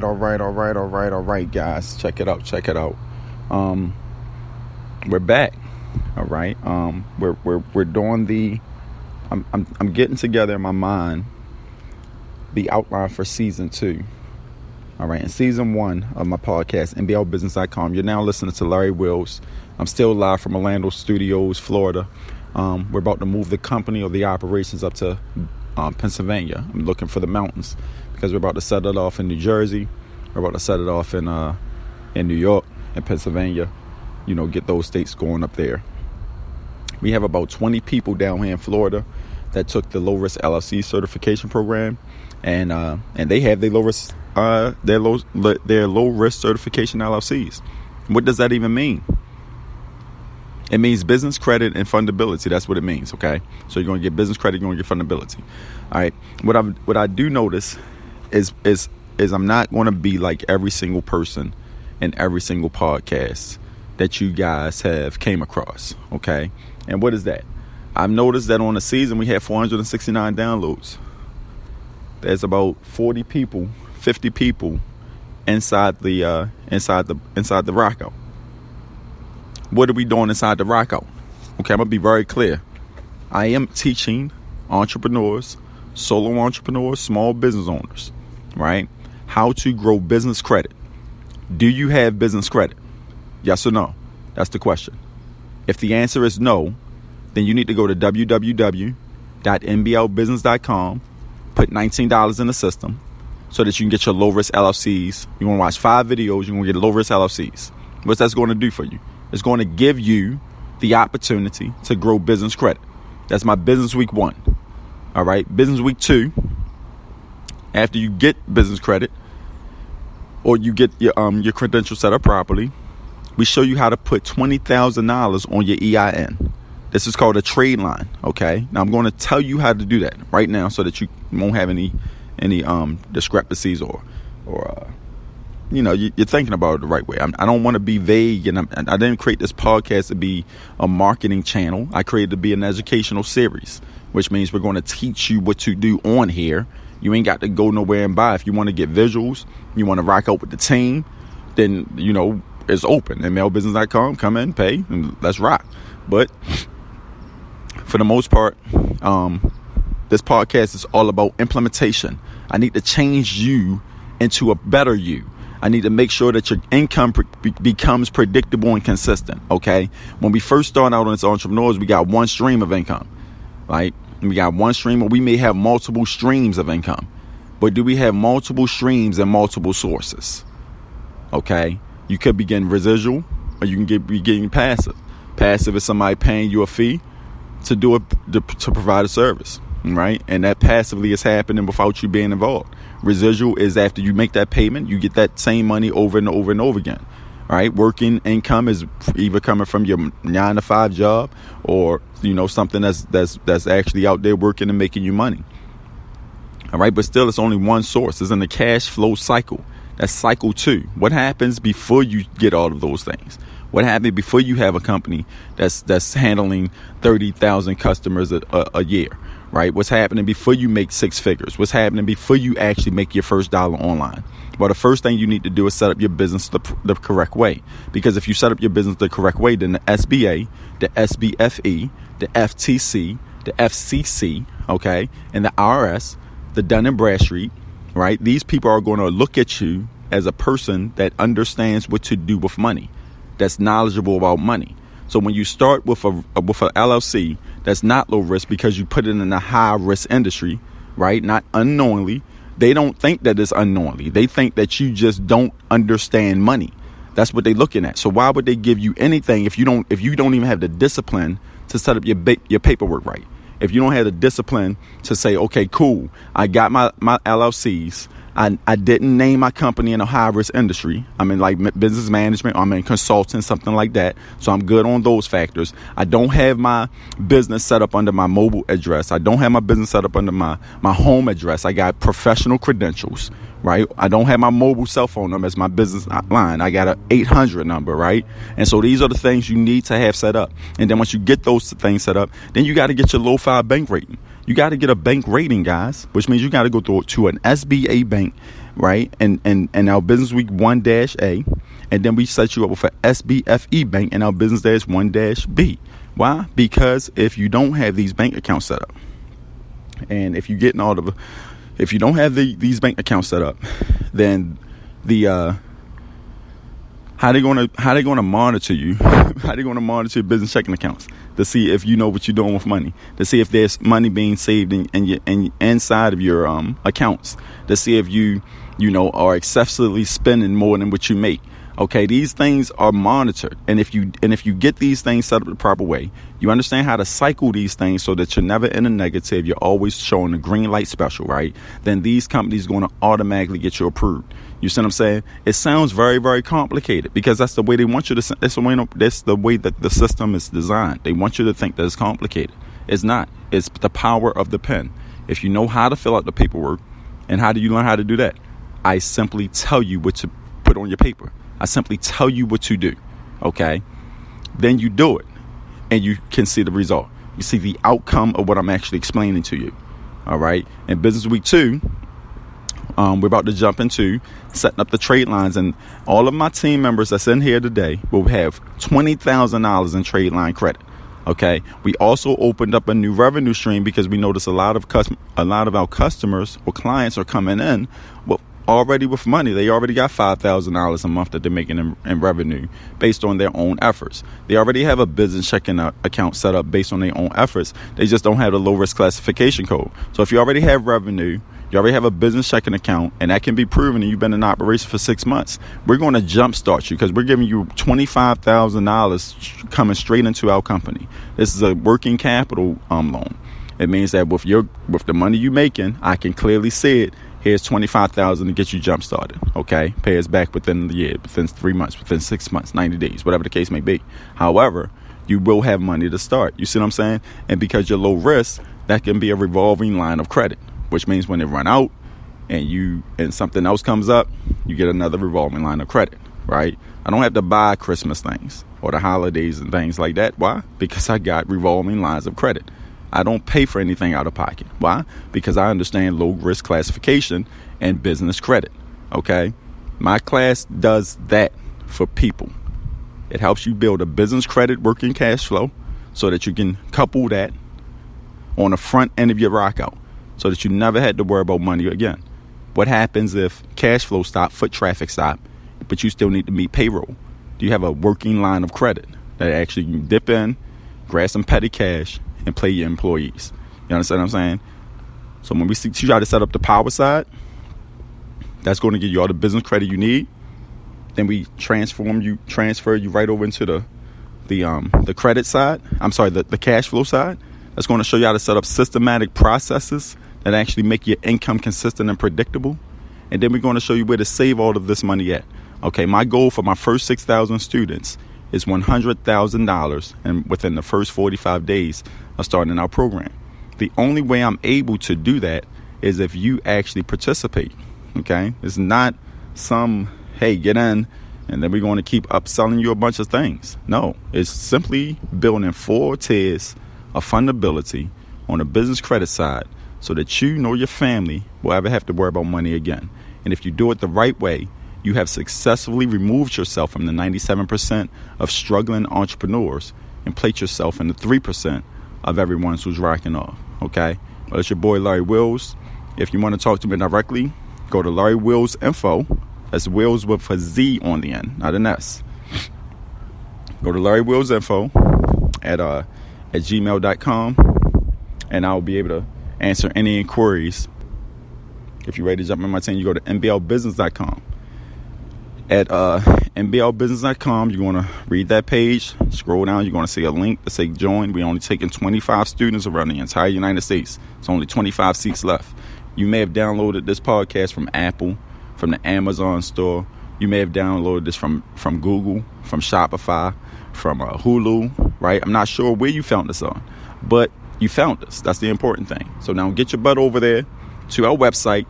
right, guys. Check it out. We're back. All right. We're doing the. I'm getting together in my mind the outline for season 2. All right. In season 1 of my podcast, NBLBusiness.com, you're now listening to Larry Wills. I'm still live from Orlando Studios, Florida. We're about to move the company or the operations up to Pennsylvania. I'm looking for the mountains because we're about to set it off in New Jersey. We're about to set it off in New York and Pennsylvania. You know, get those states going up there. We have about 20 people down here in Florida that took the Low Risk LLC certification program, and they have their low risk certification LLCs. What does that even mean? It means business credit and fundability. That's what it means. Okay, so you're going to get business credit, you're going to get fundability. All right. What I do notice is I'm not going to be like every single person in every single podcast that you guys have came across. Okay, and what is that? I've noticed that on the season we had 469 downloads. There's about 50 people inside the Rockout. What are we doing inside the Rockout? Okay, I'm gonna be very clear. I am teaching entrepreneurs, solo entrepreneurs, small business owners, right, how to grow business credit. Do you have business credit? Yes or no? That's the question. If the answer is no, then you need to go to www.nblbusiness.com, put $19 in the system so that you can get your low risk LLCs. You want to watch 5 videos, you're going to get low risk LLCs. What's that's going to do for you? It's going to give you the opportunity to grow business credit. That's my business week 1. All right. Business week 2, after you get business credit or you get your credentials set up properly, we show you how to put $20,000 on your EIN. This is called a trade line. Okay. Now I'm going to tell you how to do that right now so that you won't have any discrepancies or you're thinking about it the right way. I don't want to be vague, and I didn't create this podcast to be a marketing channel. I created it to be an educational series, which means we're going to teach you what to do on here. You ain't got to go nowhere and buy. If you want to get visuals, you want to rock out with the team, then, it's open. NBLBusiness.com, come in, pay, and let's rock. But for the most part, this podcast is all about implementation. I need to change you into a better you. I need to make sure that your income becomes predictable and consistent, okay? When we first start out as entrepreneurs, we got one stream of income, right? We got one stream, or we may have multiple streams of income. But do we have multiple streams and multiple sources? Okay? You could be getting residual, or you can be getting passive. Passive is somebody paying you a fee to provide a service, right? And that passively is happening without you being involved. Residual is after you make that payment, you get that same money over and over and over again. All right. Working income is either coming from your 9-to-5 job or, something that's actually out there working and making you money. All right. But still, it's only one source. It's in the cash flow cycle. That's cycle 2. What happens before you get all of those things? What happens before you have a company that's handling 30,000 customers a year? Right? What's happening before you make 6 figures? What's happening before you actually make your first dollar online? Well, the first thing you need to do is set up your business the correct way. Because if you set up your business the correct way, then the SBA, the SBFE, the FTC, the FCC, okay, and the IRS, the Dun & Bradstreet, right? These people are going to look at you as a person that understands what to do with money, that's knowledgeable about money. So when you start with a LLC that's not low risk because you put it in a high risk industry, right? Not unknowingly. They don't think that it's unknowingly. They think that you just don't understand money. That's what they're looking at. So why would they give you anything if you don't even have the discipline to set up your paperwork right? If you don't have the discipline to say, okay, cool, I got my LLCs. I didn't name my company in a high risk industry. I'm in like business management. I'm in consulting, something like that. So I'm good on those factors. I don't have my business set up under my mobile address. I don't have my business set up under my home address. I got professional credentials, right? I don't have my mobile cell phone number as my business line. I got an 800 number, right? And so these are the things you need to have set up. And then once you get those things set up, then you got to get your low 5 bank rating. You got to get a bank rating, guys, which means you got to go to an SBA bank, right? And our Business Week 1-A, and then we set you up with an SBFE bank and our Business 1-B. Why? Because if you don't have these bank accounts set up, and if you don't have these bank accounts set up, then how they gonna monitor you? How they gonna monitor your business checking accounts to see if you know what you're doing with money? To see if there's money being saved in inside of your accounts? To see if you are excessively spending more than what you make? Okay, these things are monitored, and if you get these things set up the proper way, you understand how to cycle these things so that you're never in a negative. You're always showing a green light special, right? Then these companies are going to automatically get you approved. You see what I'm saying? It sounds very, very complicated because that's the way they want you to. That's the way that the system is designed. They want you to think that it's complicated. It's not. It's the power of the pen. If you know how to fill out the paperwork, and how do you learn how to do that? I simply tell you what to put on your paper. I simply tell you what to do, okay? Then you do it, and you can see the result. You see the outcome of what I'm actually explaining to you, all right? In Business Week 2, we're about to jump into setting up the trade lines, and all of my team members that's in here today will have $20,000 in trade line credit, okay? We also opened up a new revenue stream because we noticed a lot of our customers or clients are coming in already with money. They already got $5,000 a month that they're making in revenue based on their own efforts. They already have a business checking account set up based on their own efforts. They just don't have the low risk classification code. So if you already have revenue, you already have a business checking account, and that can be proven, and you've been in operation for 6 months, we're going to jumpstart you because we're giving you $25,000 coming straight into our company. This is a working capital loan. It means that with the money you're making, I can clearly see it. Here's $25,000 to get you jump started. Okay, pay us back within the year, within 3 months, within 6 months, 90 days, whatever the case may be. However, you will have money to start. You see what I'm saying? And because you're low risk, that can be a revolving line of credit, which means when it run out and something else comes up, you get another revolving line of credit, right? I don't have to buy Christmas things or the holidays and things like that. Why? Because I got revolving lines of credit. I don't pay for anything out of pocket. Why? Because I understand low risk classification and business credit. Okay? My class does that for people. It helps you build a business credit working cash flow so that you can couple that on the front end of your rock out so that you never had to worry about money again. What happens if cash flow stop, foot traffic stop, but you still need to meet payroll? Do you have a working line of credit that actually can dip in, grab some petty cash, and pay your employees? You understand what I'm saying? So when we try to set up the power side, that's going to give you all the business credit you need. Then we transfer you right over into the credit side. The cash flow side. That's going to show you how to set up systematic processes that actually make your income consistent and predictable. And then we're going to show you where to save all of this money at. Okay, my goal for my first 6,000 students is $100,000, and within the first 45 days of starting our program. The only way I'm able to do that is if you actually participate. Okay, it's not hey, get in and then we're going to keep upselling you a bunch of things. No, it's simply building 4 tiers of fundability on the business credit side so that you nor your family will ever have to worry about money again. And if you do it the right way, you have successfully removed yourself from the 97% of struggling entrepreneurs and placed yourself in the 3% of everyone who's rocking off. Okay? Well, it's your boy Larry Wills. If you want to talk to me directly, go to Larry Wills Info. That's Wills with a Z on the end, not an S. Go to Larry Wills Info at gmail.com, and I'll be able to answer any inquiries. If you're ready to jump in my team, you go to nblbusiness.com. At nblbusiness.com, you're going to read that page, scroll down, you're going to see a link that say join. We're only taking 25 students around the entire United States. It's only 25 seats left. You may have downloaded this podcast from Apple, from the Amazon store. You may have downloaded this from Google, from Shopify, from Hulu, right? I'm not sure where you found this on, but you found us. That's the important thing. So now get your butt over there to our website,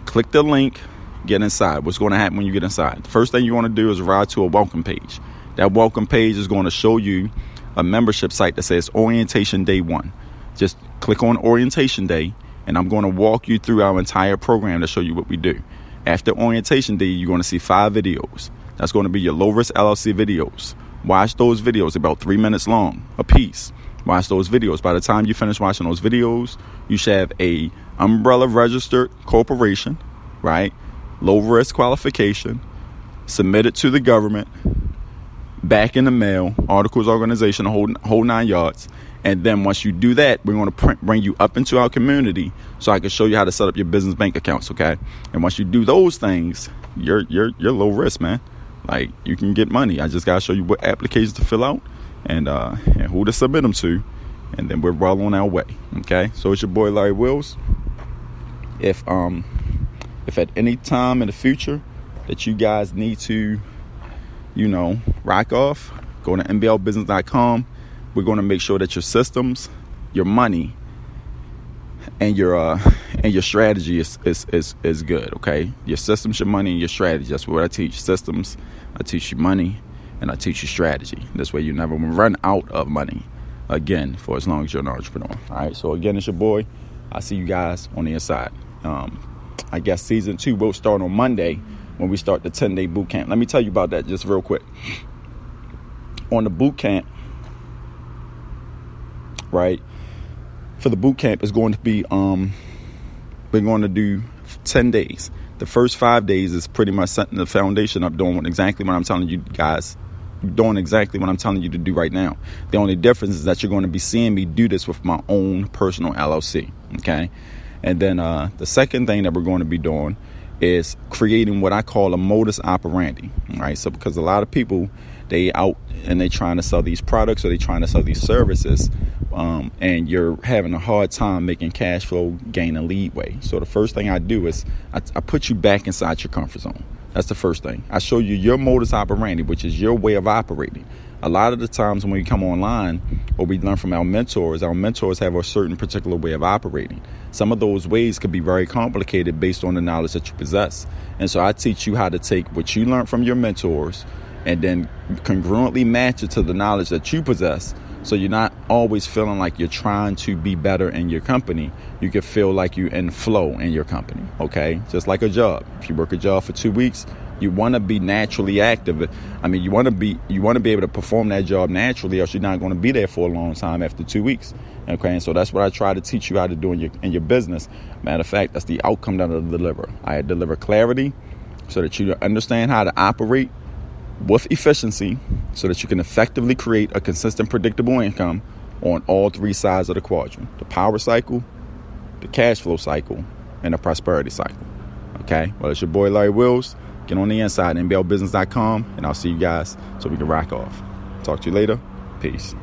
click the link, get inside. What's going to happen when you get inside? The first thing you want to do is ride to a welcome page. That welcome page is going to show you a membership site that says Orientation Day 1. Just click on orientation day, and I'm going to walk you through our entire program to show you what we do. After orientation day, you're going to see 5 videos. That's going to be your Low Risk LLC videos. Watch those videos, about 3 minutes long a piece. Watch those videos. By the time you finish watching those videos, you should have a umbrella registered corporation, right? Low risk qualification, submitted to the government, back in the mail, articles, organization, the whole 9 yards. And then once you do that, we're going to bring you up into our community so I can show you how to set up your business bank accounts, okay? And once you do those things, you're low risk, man. Like, you can get money. I just got to show you what applications to fill out and who to submit them to. And then we're well on our way, okay? So it's your boy, Larry Wills. If at any time in the future that you guys need to, rock off, go to nblbusiness.com. We're going to make sure that your systems, your money, and your strategy is good, okay? Your systems, your money, and your strategy. That's what I teach. Systems, I teach you money, and I teach you strategy. This way you never run out of money again for as long as you're an entrepreneur. All right, so again, it's your boy. I'll see you guys on the inside. I guess season 2 will start on Monday when we start the 10-day boot camp. Let me tell you about that just real quick. On the boot camp, right, for the boot camp is going to be we're going to do 10 days. The first 5 days is pretty much setting the foundation up, doing exactly what I'm telling you guys, doing exactly what I'm telling you to do right now. The only difference is that you're going to be seeing me do this with my own personal LLC, okay? And then the second thing that we're going to be doing is creating what I call a modus operandi, right? So because a lot of people, they out and they trying to sell these products or they trying to sell these services, and you're having a hard time making cash flow, gaining leadway. So the first thing I do is I put you back inside your comfort zone. That's the first thing. I show you your modus operandi, which is your way of operating. A lot of the times when we come online or we learn from our mentors have a certain particular way of operating. Some of those ways could be very complicated based on the knowledge that you possess. And so I teach you how to take what you learned from your mentors and then congruently match it to the knowledge that you possess. So you're not always feeling like you're trying to be better in your company. You can feel like you're in flow in your company, okay? Just like a job. If you work a job for 2 weeks, you want to be naturally active. I mean, you want to be able to perform that job naturally, or else you're not going to be there for a long time after 2 weeks. Okay, and so that's what I try to teach you how to do in your business. Matter of fact, that's the outcome that I deliver. I deliver clarity so that you understand how to operate with efficiency so that you can effectively create a consistent, predictable income on all 3 sides of the quadrant: the power cycle, the cash flow cycle, and the prosperity cycle. Okay, well, it's your boy Larry Wills. Get on the inside, nblbusiness.com, and I'll see you guys so we can rock off. Talk to you later. Peace.